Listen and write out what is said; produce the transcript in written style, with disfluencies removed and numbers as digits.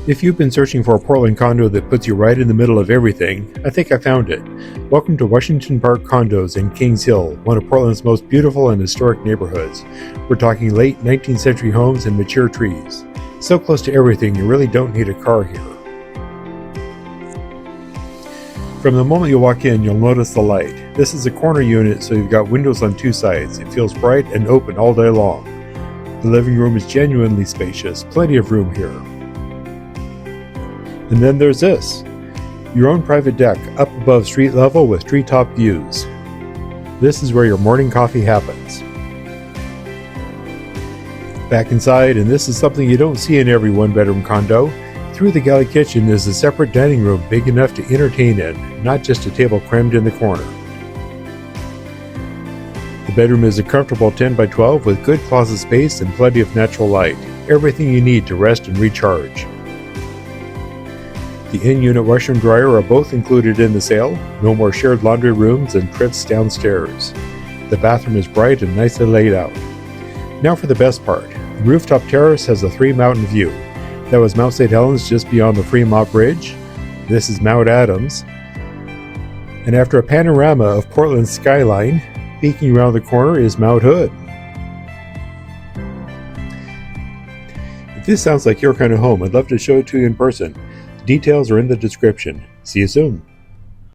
If you've been searching for a Portland condo that puts you right in the middle of everything, I think I found it. Welcome to Washington Park Condos in Kings Hill, one of Portland's most beautiful and historic neighborhoods. We're talking late 19th century homes and mature trees. So close to everything, you really don't need a car here. From the moment you walk in, you'll notice the light. This is a corner unit, so you've got windows on two sides. It feels bright and open all day long. The living room is genuinely spacious, plenty of room here. And then there's this, your own private deck up above street level with treetop views. This is where your morning coffee happens. Back inside, and this is something you don't see in every one-bedroom condo, through the galley kitchen is a separate dining room big enough to entertain in, not just a table crammed in the corner. The bedroom is a comfortable 10 by 12 with good closet space and plenty of natural light, everything you need to rest and recharge. The in-unit washer and dryer are both included in the sale. No more shared laundry rooms and trips downstairs. The bathroom is bright and nicely laid out. Now for the best part. The rooftop terrace has a 3-mountain view. That was Mount St. Helens just beyond the Fremont Bridge. This is Mount Adams. And after a panorama of Portland's skyline, peeking around the corner is Mount Hood. If this sounds like your kind of home, I'd love to show it to you in person. Details are in the description. See you soon.